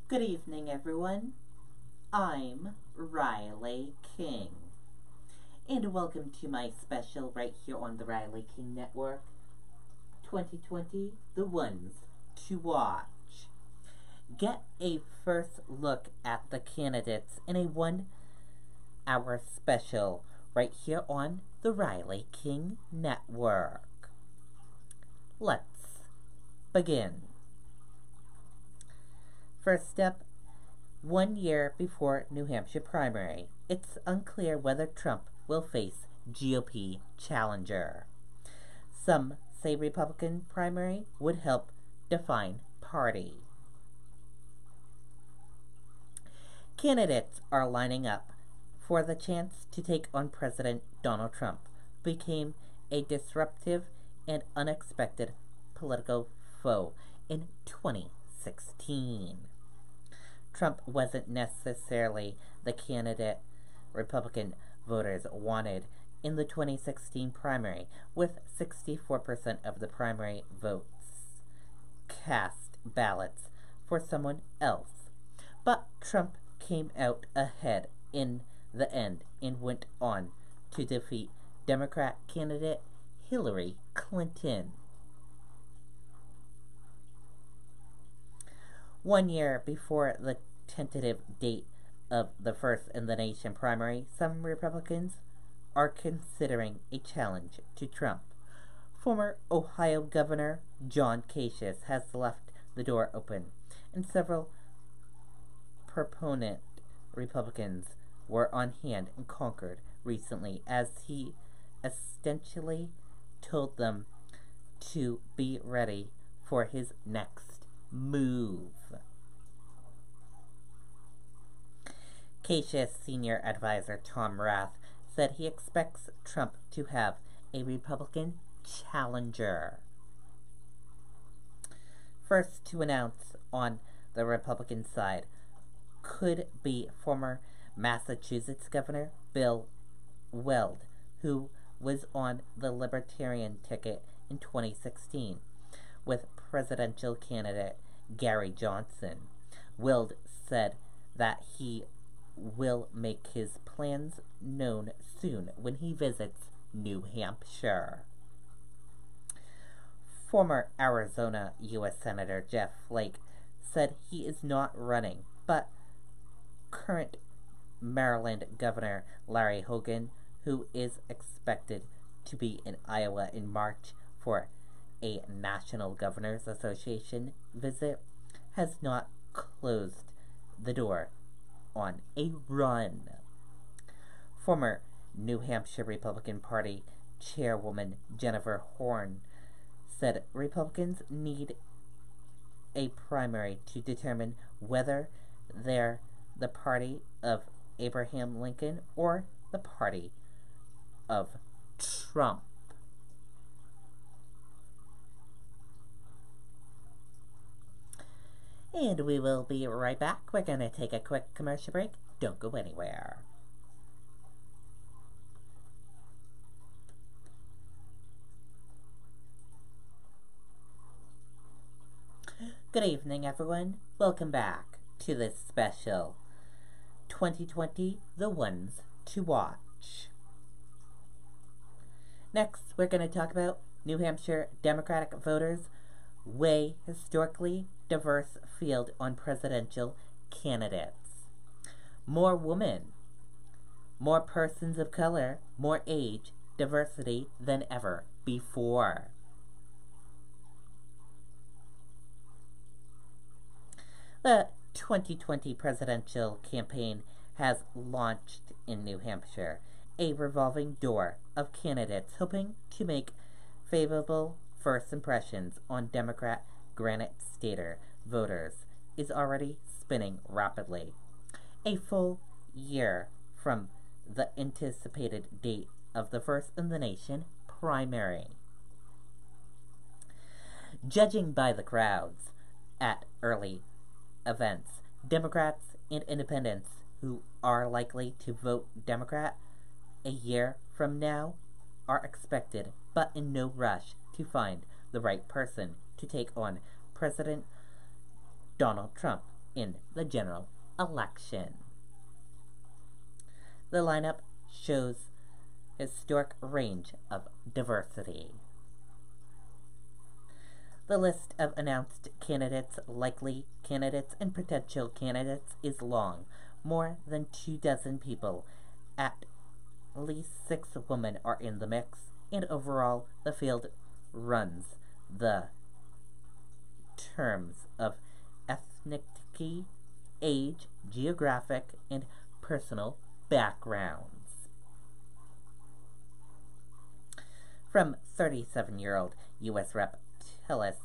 Good evening, everyone. I'm Riley King, and welcome to my special right here on the Riley King Network 2020 The Ones to Watch. Get a first look at the candidates in a 1 hour special right here on the Riley King Network. Let's begin. First up, 1 year before New Hampshire primary, it's unclear whether Trump will face GOP challenger. Some say Republican primary would help define party. Candidates are lining up for the chance to take on President Donald Trump, became a disruptive and unexpected political foe in 2016. Trump wasn't necessarily the candidate Republican voters wanted in the 2016 primary, with 64% of the primary votes cast ballots for someone else. But Trump came out ahead in the end and went on to defeat Democrat candidate Hillary Clinton. 1 year before the tentative date of the first in the nation primary, some Republicans are considering a challenge to Trump. Former Ohio Governor John Kasich has left the door open, and several proponent Republicans were on hand in Concord recently as he essentially told them to be ready for his next move. Kasich's senior advisor Tom Rath said he expects Trump to have a Republican challenger. First to announce on the Republican side could be former Massachusetts Governor Bill Weld, who was on the Libertarian ticket in 2016 with presidential candidate Gary Johnson. Weld said that he will make his plans known soon when he visits New Hampshire. Former Arizona U.S. Senator Jeff Flake said he is not running, but current Maryland Governor Larry Hogan, who is expected to be in Iowa in March for a National Governors Association visit, has not closed the door on a run. Former New Hampshire Republican Party Chairwoman Jennifer Horn said Republicans need a primary to determine whether they're the party of Abraham Lincoln or the party of Trump. And we will be right back. We're going to take a quick commercial break. Don't go anywhere. Good evening, everyone. Welcome back to this special 2020 The Ones to Watch. Next, we're going to talk about New Hampshire Democratic voters weigh historically diverse field on presidential candidates. More women, more persons of color, more age diversity than ever before. The 2020 presidential campaign has launched in New Hampshire, a revolving door of candidates hoping to make favorable first impressions on Democrat Granite Stater voters is already spinning rapidly. A full year from the anticipated date of the first in the nation primary. Judging by the crowds at early events, Democrats and independents who are likely to vote Democrat a year from now are expected, but in no rush to find the right person to take on President Donald Trump, in the general election. The lineup shows historic range of diversity. The list of announced candidates, likely candidates, and potential candidates is long. More than 24 people, at least 6 women, are in the mix, and overall, the field runs the terms of ethnicity, age, geographic, and personal backgrounds. From 37-year-old U.S. Rep. Tillis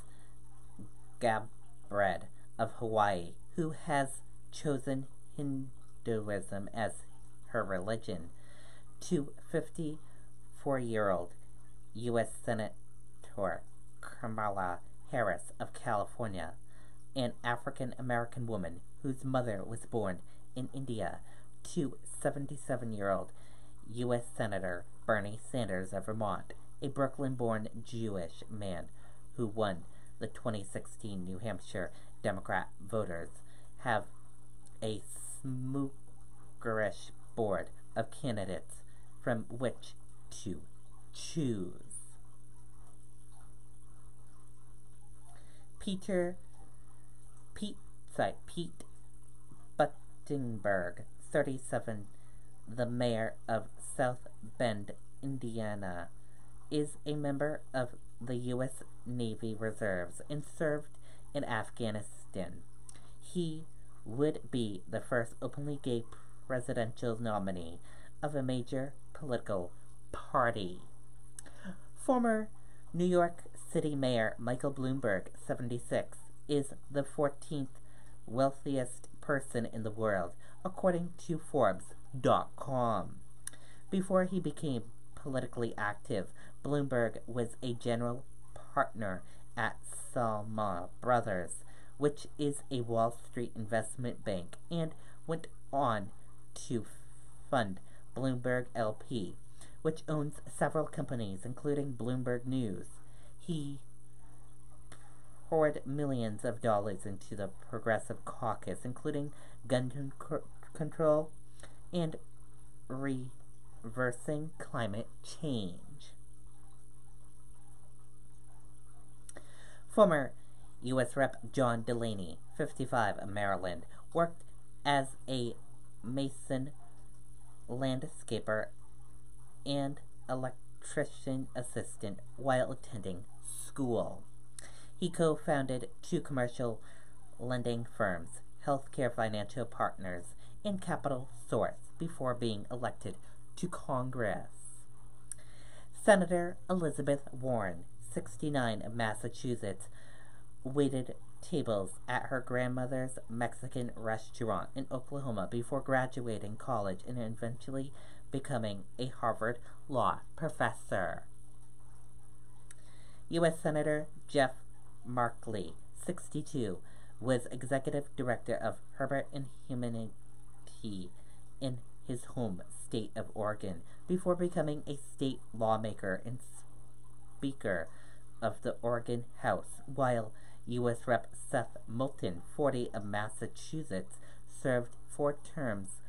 Gabbard of Hawaii, who has chosen Hinduism as her religion, to 54-year-old U.S. Senator Kamala Harris of California, an African-American woman whose mother was born in India, to 77-year-old U.S. Senator Bernie Sanders of Vermont, a Brooklyn-born Jewish man who won the 2016 New Hampshire Democrat voters, have a smookerish board of candidates from which to choose. Pete Buttigieg, 37, the mayor of South Bend, Indiana, is a member of the U.S. Navy Reserves and served in Afghanistan. He would be the first openly gay presidential nominee of a major political party. Former New York City Mayor Michael Bloomberg, 76, is the 14th wealthiest person in the world, according to Forbes.com. Before he became politically active, Bloomberg was a general partner at Salomon Brothers, which is a Wall Street investment bank, and went on to fund Bloomberg LP, which owns several companies, including Bloomberg News. He poured millions of dollars into the Progressive Caucus, including gun control and reversing climate change. Former U.S. Rep. John Delaney, 55, of Maryland, worked as a mason, landscaper, and electrician assistant while attending school. He co-founded 2 commercial lending firms, Healthcare Financial Partners and Capital Source, before being elected to Congress. Senator Elizabeth Warren, 69, of Massachusetts, waited tables at her grandmother's Mexican restaurant in Oklahoma before graduating college and eventually becoming a Harvard law professor. U.S. Senator Jeff Merkley, 62, was executive director of Herbert and Humanity in his home state of Oregon before becoming a state lawmaker and Speaker of the Oregon House, while U.S. Rep. Seth Moulton, 40, of Massachusetts, served 4 terms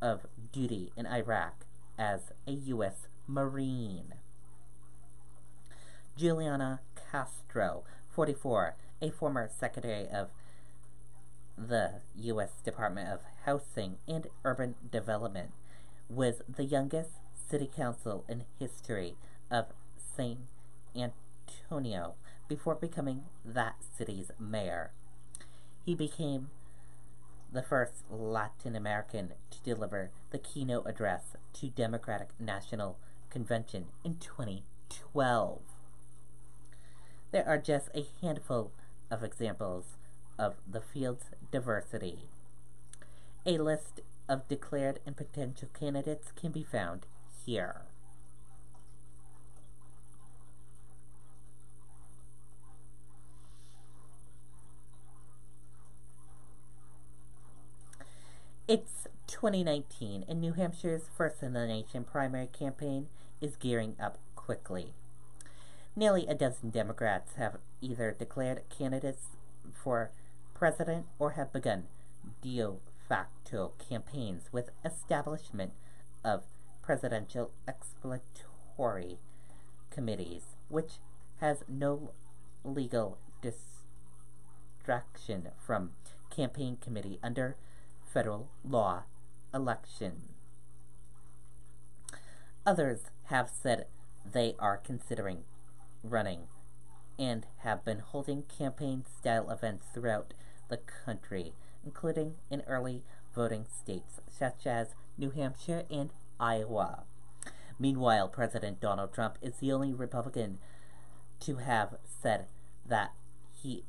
of duty in Iraq as a U.S. Marine. Juliana Castro, 44, a former Secretary of the U.S. Department of Housing and Urban Development, was the youngest city council in history of San Antonio before becoming that city's mayor. He became the first Latin American to deliver the keynote address to Democratic National Convention in 2012. There are just a handful of examples of the field's diversity. A list of declared and potential candidates can be found here. It's 2019, and New Hampshire's first-in-the-nation primary campaign is gearing up quickly. Nearly a dozen Democrats have either declared candidates for president or have begun de facto campaigns with establishment of presidential exploratory committees, which has no legal distraction from campaign committee under federal law election. Others have said they are considering running and have been holding campaign-style events throughout the country, including in early voting states such as New Hampshire and Iowa. Meanwhile, President Donald Trump is the only Republican to have said that he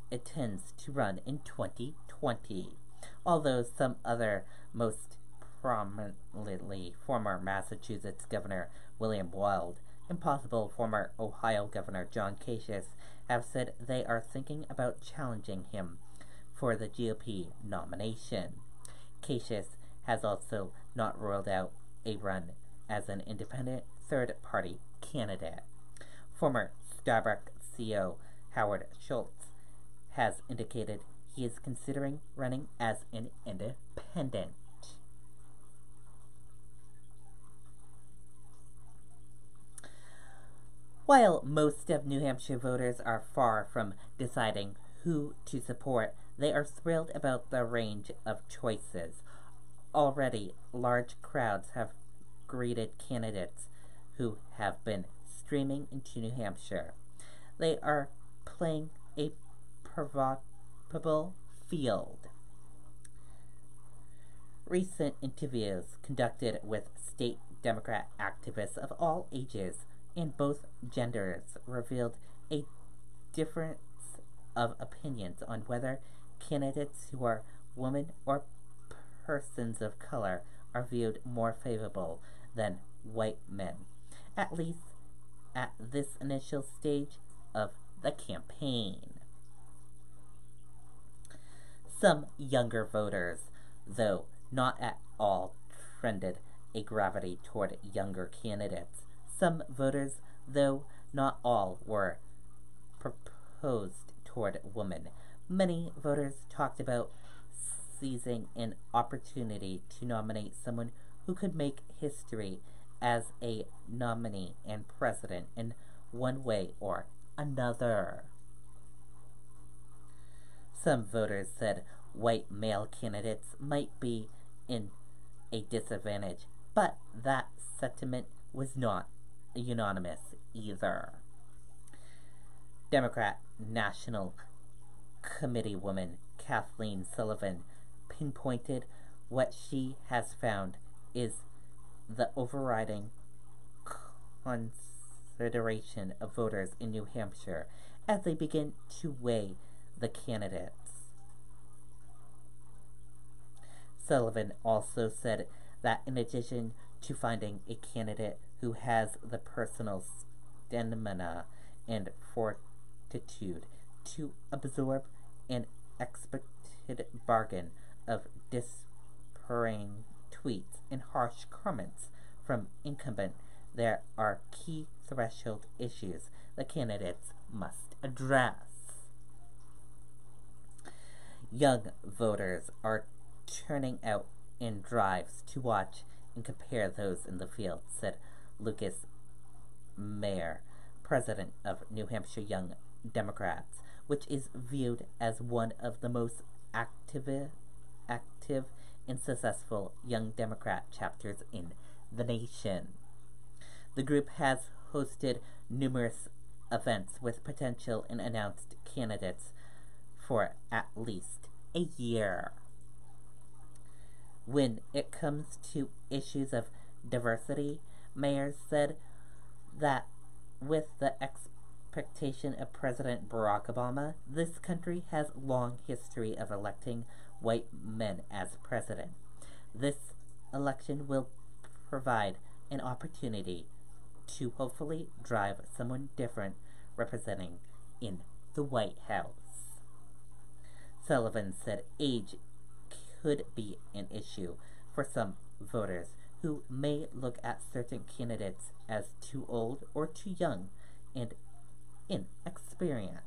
intends to run in 2020, although some other, most prominently former Massachusetts Governor William Weld and possible former Ohio Governor John Kasich have said they are thinking about challenging him for the GOP nomination. Kasich has also not ruled out a run as an independent third-party candidate. Former Starbucks CEO Howard Schultz has indicated he is considering running as an independent. While most of New Hampshire voters are far from deciding who to support, they are thrilled about the range of choices. Already, large crowds have greeted candidates who have been streaming into New Hampshire. They are playing a provocable field. Recent interviews conducted with state Democrat activists of all ages and both genders revealed a difference of opinions on whether candidates who are women or persons of color are viewed more favorable than white men, at least at this initial stage of the campaign. Some younger voters, though not at all, trended a gravity toward younger candidates. Some voters, though not all, were proposed toward women. Many voters talked about seizing an opportunity to nominate someone who could make history as a nominee and president in one way or another. Some voters said white male candidates might be in a disadvantage, but that sentiment was not unanimous either. Democrat National Committee woman Kathleen Sullivan pinpointed what she has found is the overriding consideration of voters in New Hampshire as they begin to weigh the candidates. Sullivan also said that in addition to finding a candidate who has the personal stamina and fortitude to absorb an expected bargain of disparaging tweets and harsh comments from incumbent, there are key threshold issues the candidates must address. Young voters are turning out in drives to watch and compare those in the field, said Lucas Mayer, president of New Hampshire Young Democrats, which is viewed as one of the most active and successful Young Democrat chapters in the nation. The group has hosted numerous events with potential and announced candidates for at least a year. When it comes to issues of diversity, Mayer said that with the expectation of President Barack Obama, this country has a long history of electing white men as president. This election will provide an opportunity to hopefully drive someone different representing in the White House. Sullivan said age could be an issue for some voters who may look at certain candidates as too old or too young and inexperienced.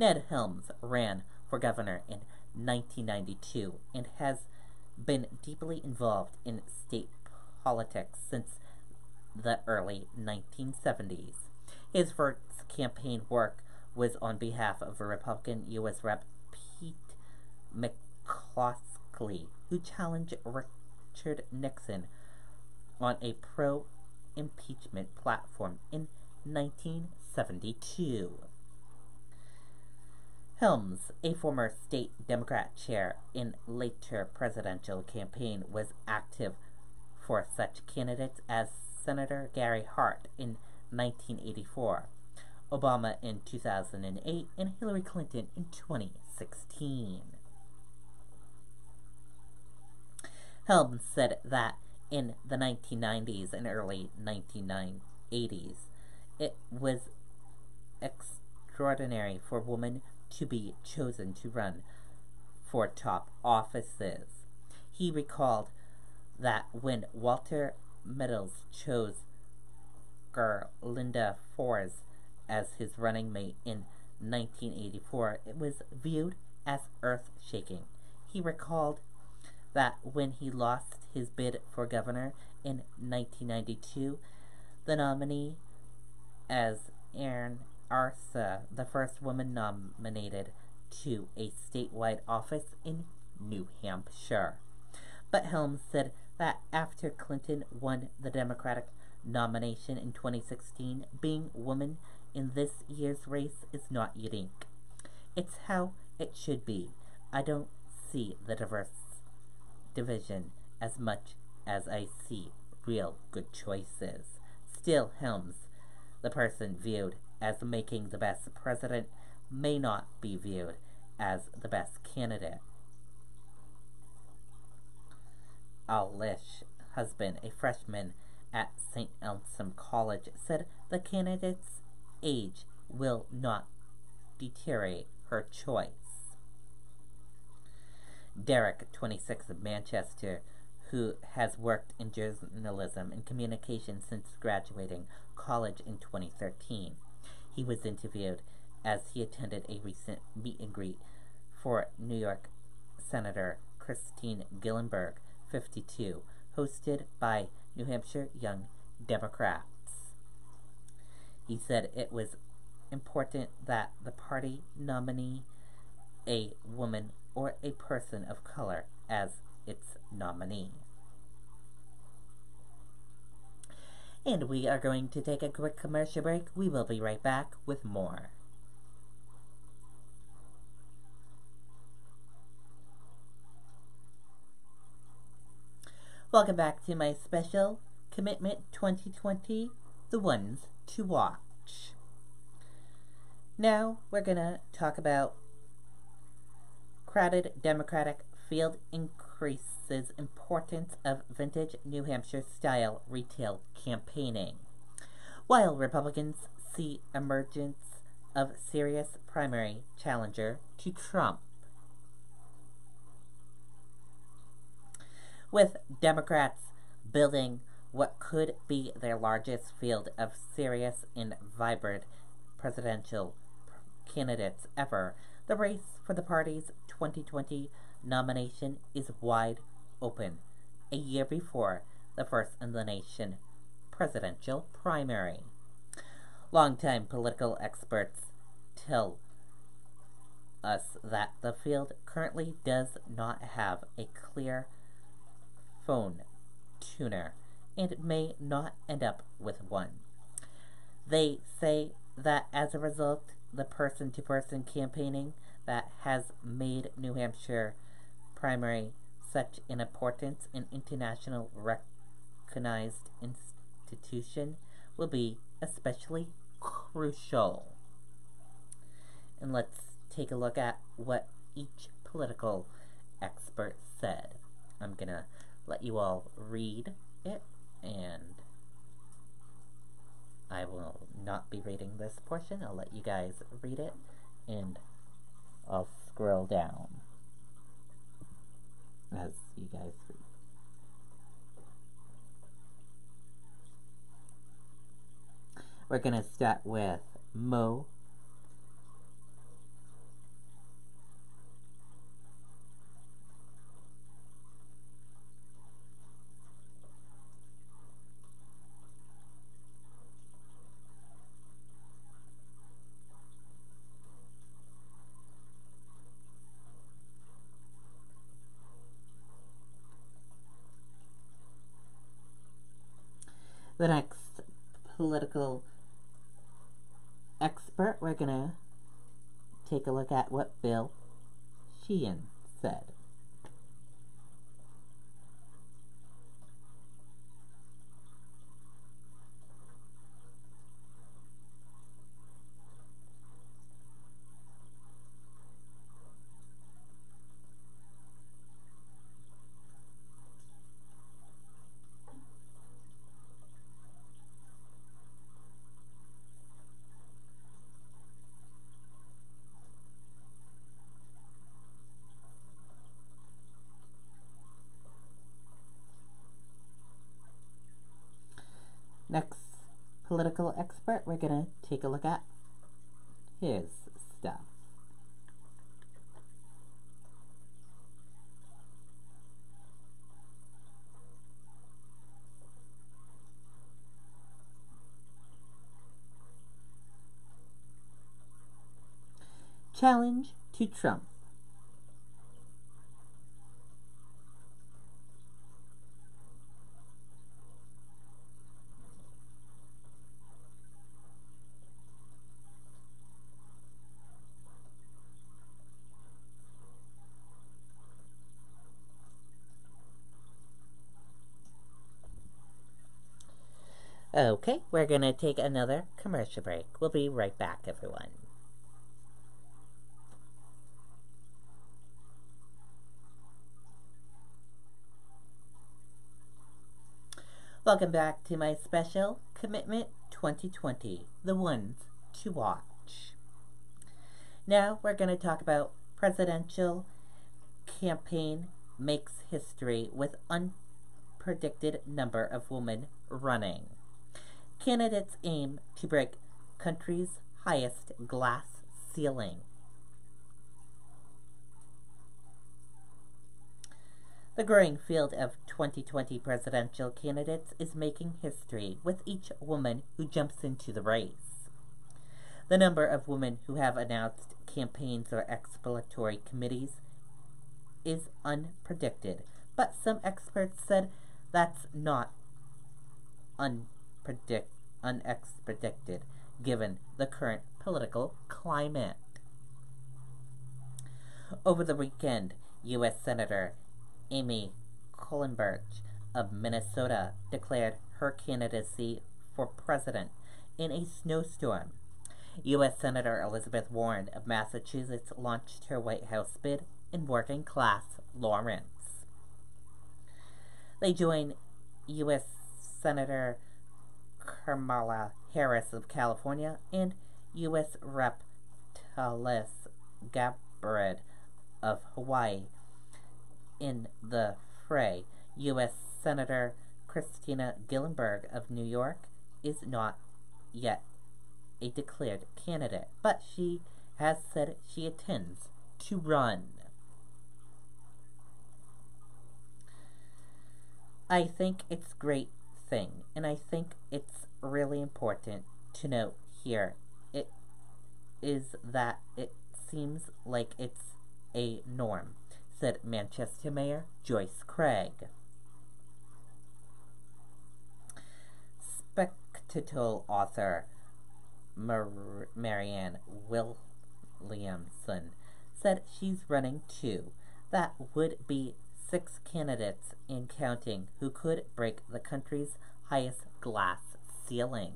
Ned Helms ran for governor in 1992 and has been deeply involved in state politics since the early 1970s. His first campaign work was on behalf of Republican U.S. Rep. Pete McCloskey, who challenged Richard Nixon on a pro-impeachment platform in 1972. Helms, a former state Democrat chair in later presidential campaign, was active for such candidates as Senator Gary Hart in 1984, Obama in 2008, and Hillary Clinton in 2016. Helms said that in the 1990s and early 1980s, it was extraordinary for women to be chosen to run for top offices. He recalled that when Walter Meadows chose Gerlinda Forbes as his running mate in 1984, it was viewed as earth-shaking. He recalled that when he lost his bid for governor in 1992, the nominee as Ann Arsa, the first woman nominated to a statewide office in New Hampshire. But Helms said that after Clinton won the Democratic nomination in 2016, being woman in this year's race is not unique. It's how it should be. I don't see the division as much as I see real good choices. Still, Helms, the person viewed as making the best president, may not be viewed as the best candidate. Alish Husband, a freshman at St. Elmsome College, said the candidate's age will not deteriorate her choice. Derek, 26, of Manchester, who has worked in journalism and communication since graduating college in 2013. He was interviewed as he attended a recent meet and greet for New York Senator Christine Gillenberg, 52, hosted by New Hampshire Young Democrats. He said it was important that the party nominee a woman or a person of color as its nominee. And we are going to take a quick commercial break. We will be right back with more. Welcome back to my special Commitment 2020, The Ones to Watch. Now we're going to talk about crowded Democratic field increases importance of vintage New Hampshire style retail campaigning, while Republicans see emergence of serious primary challenger to Trump. With Democrats building what could be their largest field of serious and vibrant presidential candidates ever, the race for the party's 2020 nomination is wide open, a year before the first-in-the-nation presidential primary. Longtime political experts tell us that the field currently does not have a clear phone tuner and may not end up with one. They say that as a result, the person-to-person campaigning that has made New Hampshire primary such an important and international recognized institution will be especially crucial. And let's take a look at what each political expert said. I'm gonna let you all read it, and I will not be reading this portion. I'll let you guys read it, and I'll scroll down as you guys read. We're going to start with Mo The next political expert, we're going to take a look at what Bill Sheehan said. Next political expert, we're going to take a look at his stuff. Challenge to Trump. Okay, we're going to take another commercial break. We'll be right back, everyone. Welcome back to my special Commitment 2020, the ones to watch. Now we're going to talk about presidential campaign makes history with unpredicted number of women running. Candidates aim to break country's highest glass ceiling. The growing field of 2020 presidential candidates is making history with each woman who jumps into the race. The number of women who have announced campaigns or exploratory committees is unpredicted, but some experts said that's not unexpected given the current political climate. Over the weekend, U.S. Senator Amy Klobuchar of Minnesota declared her candidacy for president in a snowstorm. U.S. Senator Elizabeth Warren of Massachusetts launched her White House bid in working-class Lawrence. They join U.S. Senator Kamala Harris of California and U.S. Rep. Tulsi Gabbard of Hawaii in the fray. U.S. Senator Christina Gillibrand of New York is not yet a declared candidate, but she has said she intends to run. I think it's a great thing, and I think it's really important to note here is that it seems like it's a norm, said Manchester Mayor Joyce Craig. Spectacle author Marianne Williamson said she's running too. That would be 6 candidates in counting who could break the country's highest glass ceiling.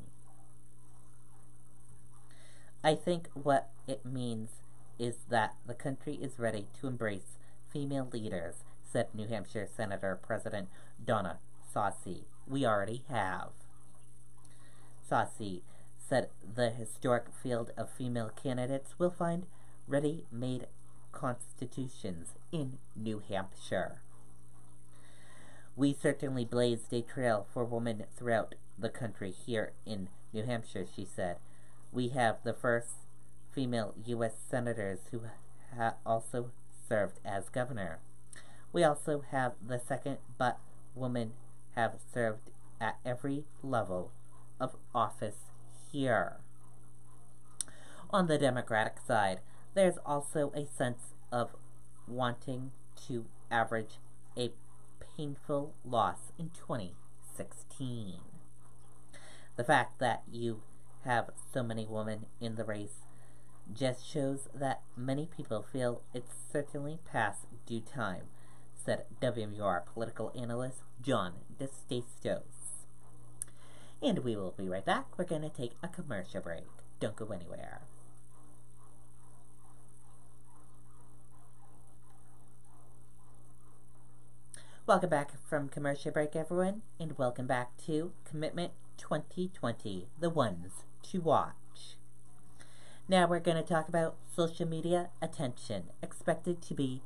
I think what it means is that the country is ready to embrace female leaders, said New Hampshire Senator President Donna Saucy. We already have. Saucy said the historic field of female candidates will find ready-made constitutions in New Hampshire. We certainly blazed a trail for women throughout the country here in New Hampshire, she said. We have the first female U.S. senators who also served as governor. We also have the second, but women have served at every level of office here. On the Democratic side, there's also a sense of wanting to average a painful loss in 2016. The fact that you have so many women in the race just shows that many people feel it's certainly past due time, said WMUR political analyst John DeStastos. And we will be right back. We're going to take a commercial break. Don't go anywhere. Welcome back from commercial break, everyone, and welcome back to Commitment 2020, the ones to watch. Now we're going to talk about social media attention, expected to be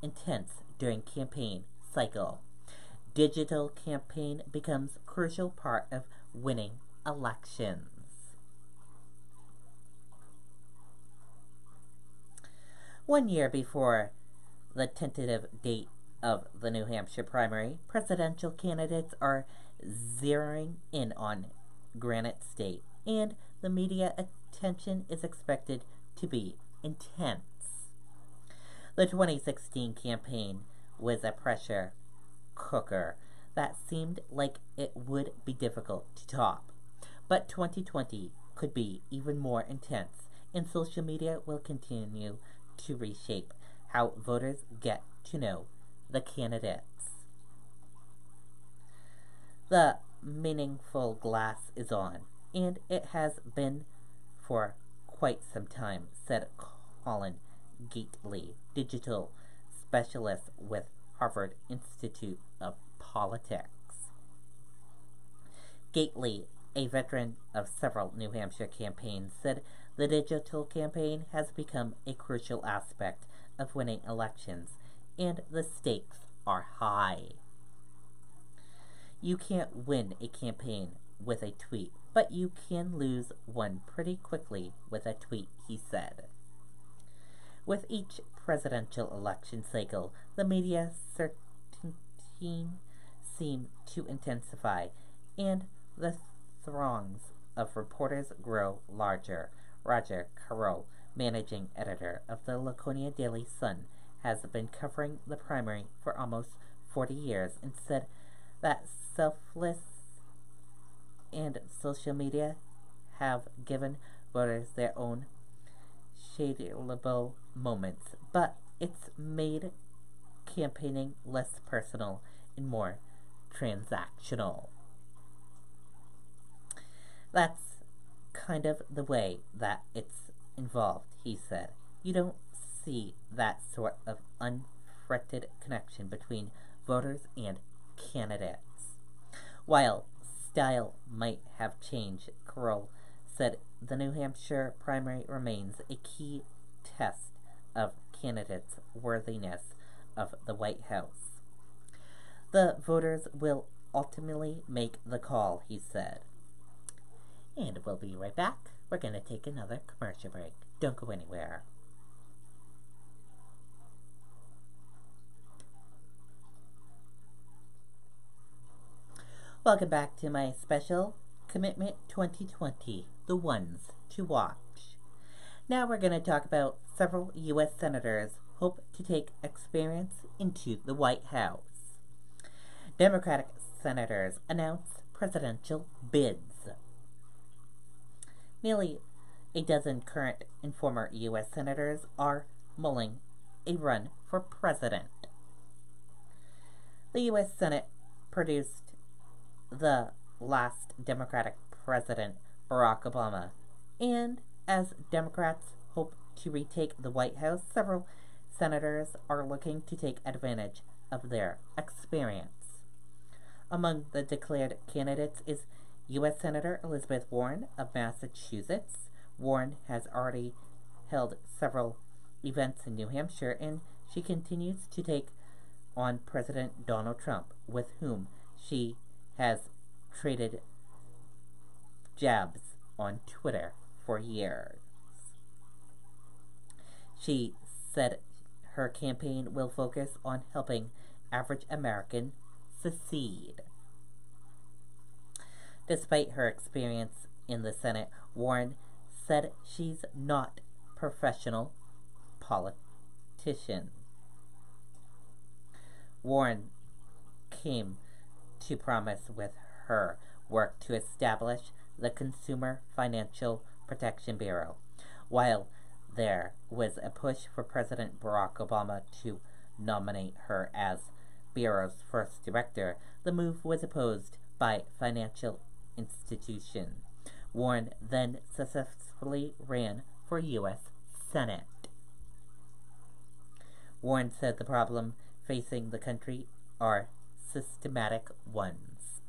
intense during campaign cycle. Digital campaign becomes crucial part of winning elections. One year before the tentative date of the New Hampshire primary, presidential candidates are zeroing in on Granite State, and the media attention is expected to be intense. The 2016 campaign was a pressure cooker that seemed like it would be difficult to top. But 2020 could be even more intense, and social media will continue to reshape how voters get to know the candidates. The meaningful glass is on, and it has been for quite some time, said Colin Gately, digital specialist with Harvard Institute of Politics. Gately, a veteran of several New Hampshire campaigns, said the digital campaign has become a crucial aspect of winning elections, and the stakes are high. You can't win a campaign with a tweet, but you can lose one pretty quickly with a tweet, he said. With each presidential election cycle, the media certainty seem to intensify, and the throngs of reporters grow larger. Roger Carroll, managing editor of the Laconia Daily Sun, has been covering the primary for almost 40 years and said that selfless and social media have given voters their own shadeable moments, but it's made campaigning less personal and more transactional. That's kind of the way that it's involved, he said. You don't see that sort of unfretted connection between voters and candidates. While style might have changed, Carroll said the New Hampshire primary remains a key test of candidates' worthiness of the White House. The voters will ultimately make the call, he said. And we'll be right back. We're going to take another commercial break. Don't go anywhere. Welcome back to my special Commitment 2020, the ones to watch. Now we're going to talk about several U.S. senators hope to take experience into the White House. Democratic senators announce presidential bids. Nearly a dozen current and former U.S. senators are mulling a run for president. The U.S. Senate produced the last Democratic president, Barack Obama, and as Democrats hope to retake the White House, several senators are looking to take advantage of their experience. Among the declared candidates is U.S. Senator Elizabeth Warren of Massachusetts. Warren has already held several events in New Hampshire, and she continues to take on President Donald Trump, with whom she has traded jabs on Twitter for years. She said her campaign will focus on helping average Americans secede. Despite her experience in the Senate, Warren said she's not a professional politician. Warren came to promise with her work to establish the Consumer Financial Protection Bureau. While there was a push for President Barack Obama to nominate her as Bureau's first director, the move was opposed by financial institutions. Warren then successfully ran for U.S. Senate. Warren said the problem facing the country are systematic ones.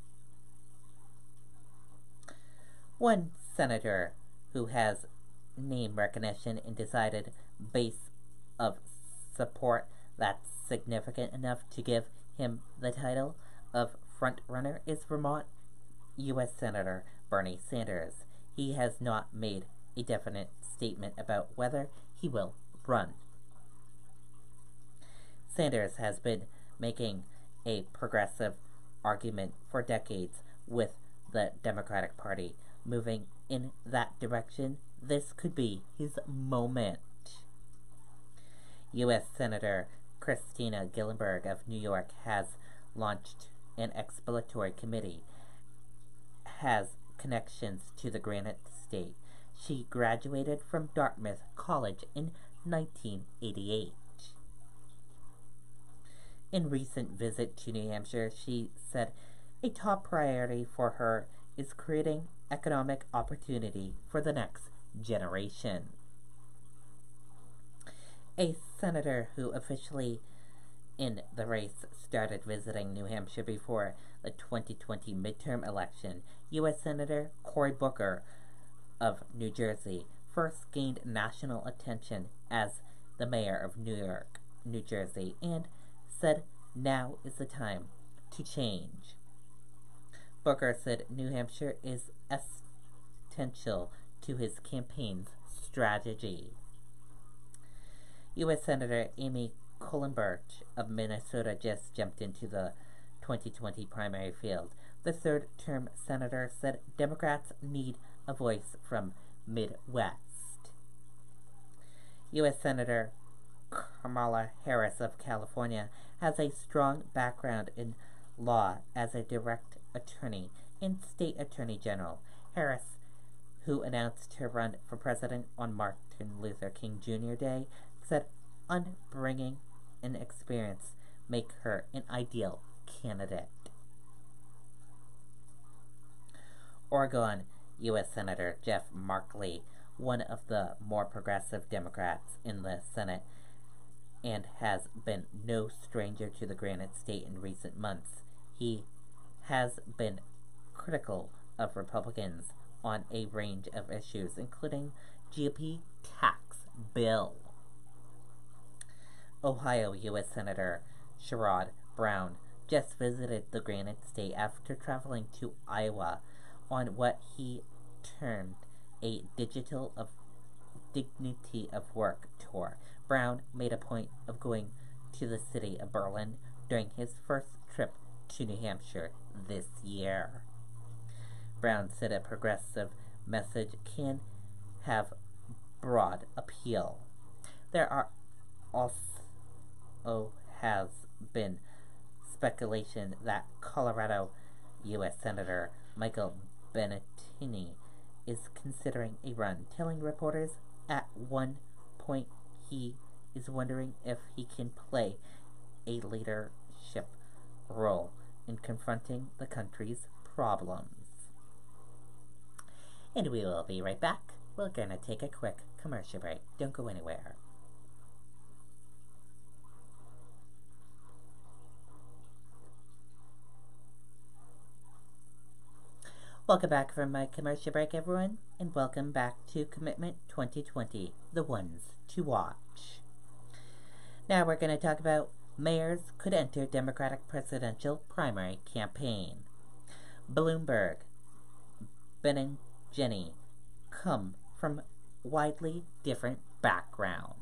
One senator who has name recognition and decided base of support that's significant enough to give him the title of frontrunner is Vermont U.S. Senator Bernie Sanders. He has not made a definite statement about whether he will run. Sanders has been making a progressive argument for decades with the Democratic Party. Moving in that direction, this could be his moment. U.S. Senator Christina Gillenberg of New York has launched an exploratory committee, has connections to the Granite State. She graduated from Dartmouth College in 1988. In recent visit to New Hampshire, she said a top priority for her is creating economic opportunity for the next generation. A senator who officially in the race started visiting New Hampshire before the 2020 midterm election, U.S. Senator Cory Booker of New Jersey first gained national attention as the mayor of New Jersey, and said now is the time to change. Booker said New Hampshire is essential to his campaign's strategy. U.S. Senator Amy Klobuchar of Minnesota just jumped into the 2020 primary field. The third-term senator said Democrats need a voice from Midwest. U.S. Senator Kamala Harris of California has a strong background in law as a direct attorney and state attorney general. Harris, who announced her run for president on Martin Luther King Jr. Day, said upbringing and experience make her an ideal candidate. Oregon U.S. Senator Jeff Merkley, one of the more progressive Democrats in the Senate, and has been no stranger to the Granite State in recent months. He has been critical of Republicans on a range of issues, including GOP tax bill. Ohio U.S. Senator Sherrod Brown just visited the Granite State after traveling to Iowa on what he termed a Digital of Dignity of Work tour. Brown made a point of going to the city of Berlin during his first trip to New Hampshire this year. Brown said a progressive message can have broad appeal. There are also has been speculation that Colorado U.S. Senator Michael Benettini is considering a run, telling reporters at one point he is wondering if he can play a leadership role in confronting the country's problems. And we will be right back. We're going to take a quick commercial break. Don't go anywhere. Welcome back from my commercial break, everyone, and welcome back to Commitment 2020, the ones to watch. Now we're going to talk about mayors could enter Democratic presidential primary campaign. Bloomberg, Ben and Jenny come from widely different backgrounds.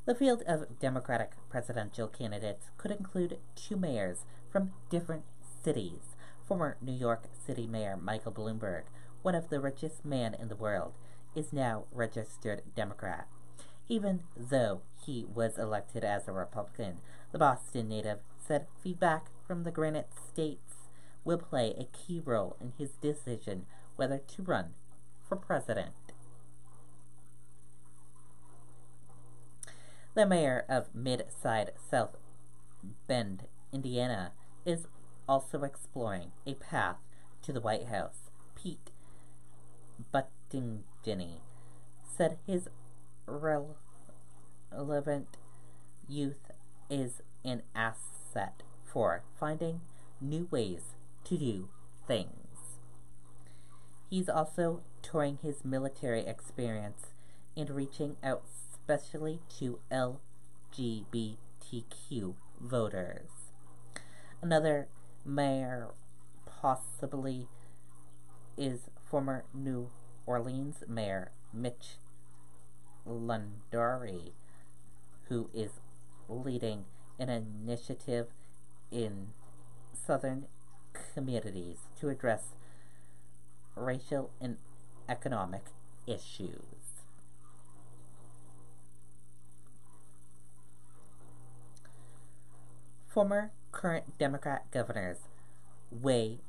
The field of Democratic presidential candidates could include two mayors from different cities. Former New York City Mayor Michael Bloomberg, one of the richest men in the world, is now registered Democrat. Even though he was elected as a Republican, the Boston native said feedback from the Granite States will play a key role in his decision whether to run for president. The mayor of Midside South Bend, Indiana, is also exploring a path to the White House. Pete Buttigieg said his relevant youth is an asset for finding new ways to do things. He's also touring his military experience and reaching out especially to LGBTQ voters. Another mayor possibly is former New Orleans Mayor Mitch Landry, who is leading an initiative in southern communities to address racial and economic issues. Former current Democrat governors weigh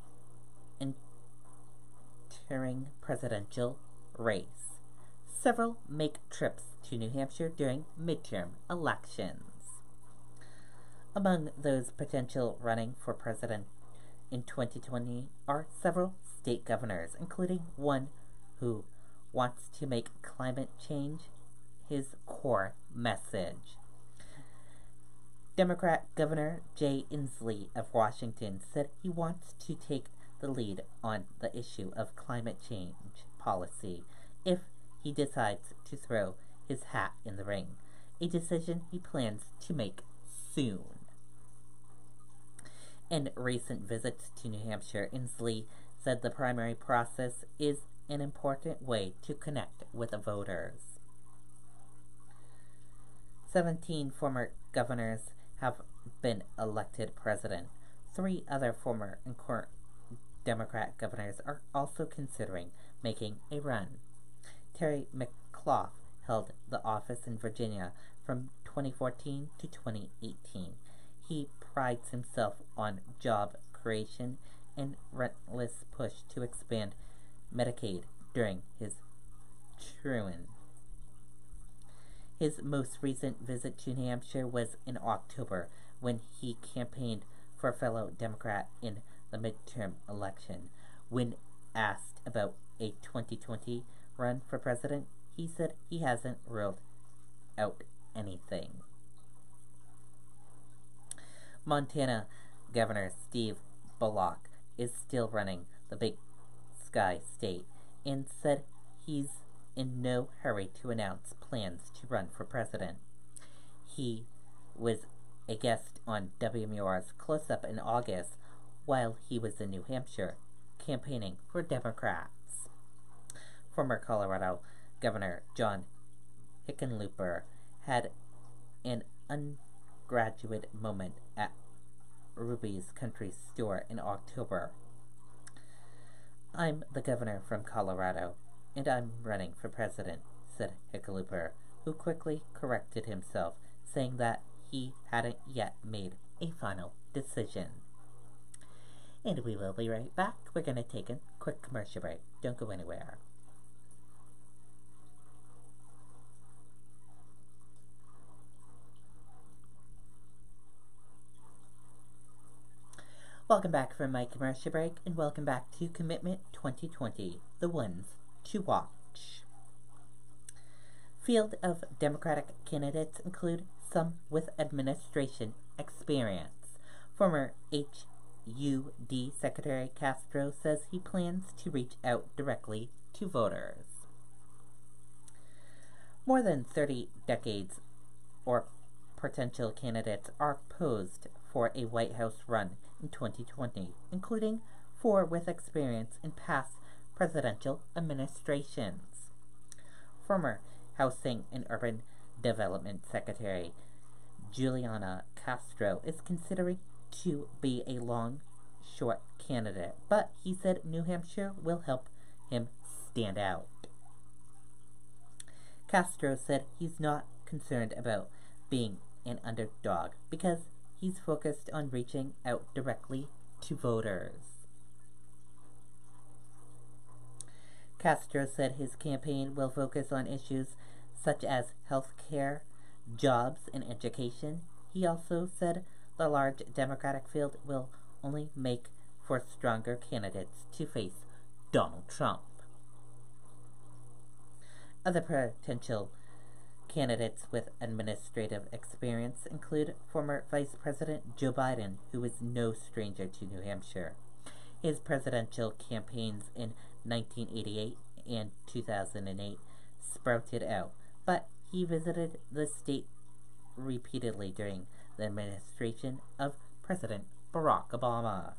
entering presidential race. Several make trips to New Hampshire during midterm elections. Among those potential running for president in 2020 are several state governors, including one who wants to make climate change his core message. Democrat Governor Jay Inslee of Washington said he wants to take the lead on the issue of climate change policy if he decides to throw his hat in the ring, a decision he plans to make soon. In recent visits to New Hampshire, Inslee said the primary process is an important way to connect with the voters. 17 former governors have been elected president. 3 other former and current Democrat governors are also considering making a run. Terry McAuliffe held the office in Virginia from 2014 to 2018. He prides himself on job creation and relentless push to expand Medicaid during his term. His most recent visit to New Hampshire was in October, when he campaigned for a fellow Democrat in the midterm election. When asked about a 2020 run for president, he said he hasn't ruled out anything. Montana Governor Steve Bullock is still running the Big Sky State and said he's in no hurry to announce plans to run for president. He was a guest on WMUR's Close Up in August while he was in New Hampshire campaigning for Democrats. Former Colorado Governor John Hickenlooper had an undergraduate moment at Ruby's Country Store in October. "I'm the governor from Colorado, and I'm running for president," said Hickenlooper, who quickly corrected himself, saying that he hadn't yet made a final decision. And we will be right back. We're going to take a quick commercial break. Don't go anywhere. Welcome back from my commercial break, and welcome back to Commitment 2020, the ones to watch. Field of Democratic candidates include some with administration experience. Former HUD Secretary Castro says he plans to reach out directly to voters. More than 30 decades or potential candidates are posed for a White House run in 2020, including 4 with experience in past presidential administrations. Former Housing and Urban Development Secretary Juliana Castro is considering to be a long-shot candidate, but he said New Hampshire will help him stand out. Castro said he's not concerned about being an underdog because he's focused on reaching out directly to voters. Castro said his campaign will focus on issues such as health care, jobs, and education. He also said the large Democratic field will only make for stronger candidates to face Donald Trump. Other potential candidates with administrative experience include former Vice President Joe Biden, who is no stranger to New Hampshire. His presidential campaigns in 1988 and 2008 sprouted out, but he visited the state repeatedly during the administration of President Barack Obama.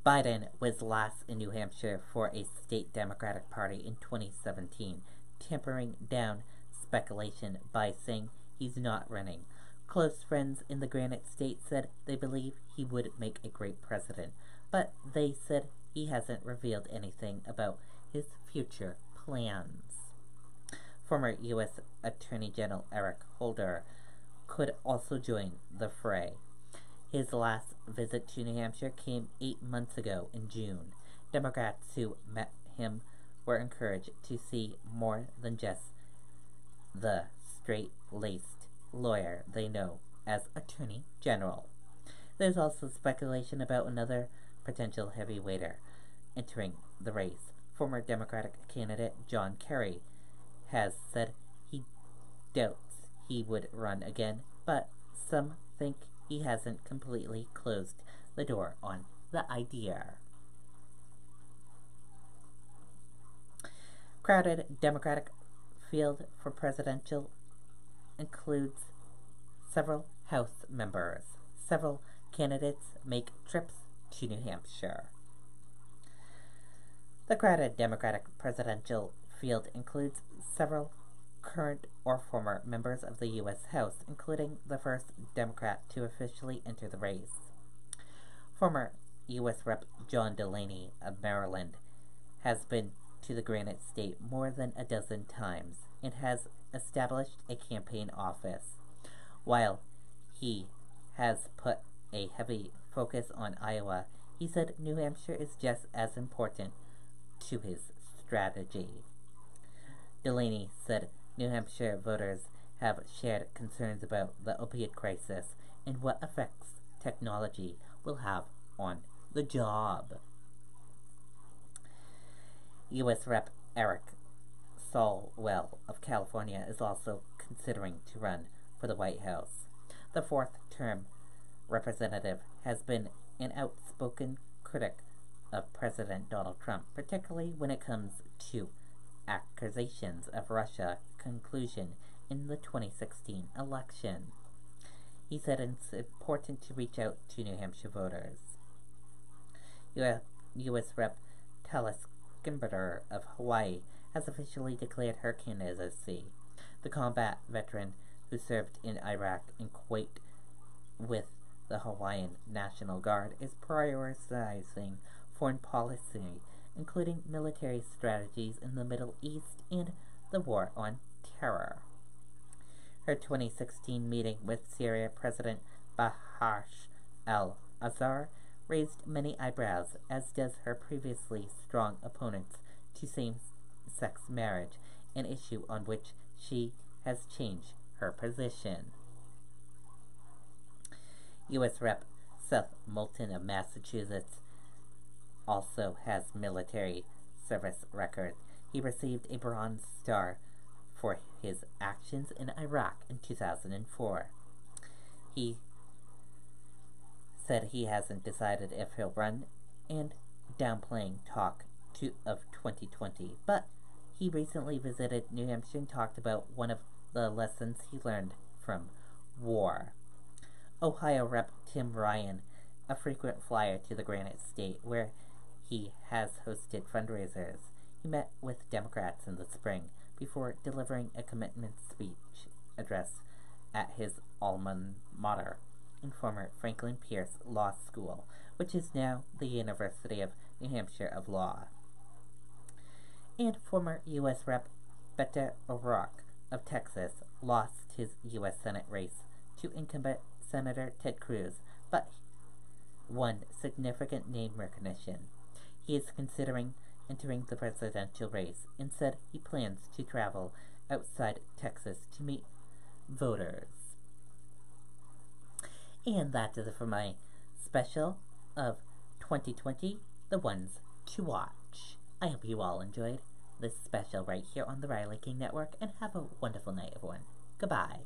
Biden was last in New Hampshire for a state Democratic Party in 2017, tempering down speculation by saying he's not running. Close friends in the Granite State said they believe he would make a great president, but they said he hasn't revealed anything about his future plans. Former U.S. Attorney General Eric Holder could also join the fray. His last visit to New Hampshire came 8 months ago in June. Democrats who met him were encouraged to see more than just the straight-laced lawyer they know as Attorney General. There's also speculation about another potential heavyweighter entering the race. Former Democratic candidate John Kerry has said he doubts he would run again, but some think he hasn't completely closed the door on the idea. Crowded Democratic field for presidential includes several House members. Several candidates make trips to New Hampshire. The crowded Democratic presidential field includes several current or former members of the U.S. House, including the first Democrat to officially enter the race. Former U.S. Rep. John Delaney of Maryland has been to the Granite State more than a dozen times and has established a campaign office. While he has put a heavy focus on Iowa, he said New Hampshire is just as important to his strategy. Delaney said New Hampshire voters have shared concerns about the opioid crisis and what effects technology will have on the job. U.S. Rep. Eric Swalwell of California is also considering to run for the White House. The fourth-term representative has been an outspoken critic of President Donald Trump, particularly when it comes to accusations of Russia conclusion in the 2016 election. He said it's important to reach out to New Hampshire voters. U.S. Rep. Talis Gimberter of Hawaii has officially declared her candidacy. The combat veteran who served in Iraq and Kuwait with the Hawaiian National Guard is prioritizing foreign policy, including military strategies in the Middle East and the war on terror. Her 2016 meeting with Syria President Bashar al-Assad raised many eyebrows, as does her previously strong opponents to same-sex marriage, an issue on which she has changed her position. U.S. Rep. Seth Moulton of Massachusetts also has military service record. He received a Bronze Star for his actions in Iraq in 2004. He said he hasn't decided if he'll run and downplaying talk of 2020, but he recently visited New Hampshire and talked about one of the lessons he learned from war. Ohio Rep. Tim Ryan, a frequent flyer to the Granite State, where he has hosted fundraisers, he met with Democrats in the spring before delivering a commitment speech address at his alma mater in former Franklin Pierce Law School, which is now the University of New Hampshire of Law. And former U.S. Rep. Beto O'Rourke of Texas lost his U.S. Senate race to incumbent Senator Ted Cruz, but won significant name recognition. he is considering entering the presidential race and said he plans to travel outside Texas to meet voters. And that is it for my special of 2020, the ones to watch. I hope you all enjoyed this special right here on the Riley King Network, and have a wonderful night, everyone. Goodbye.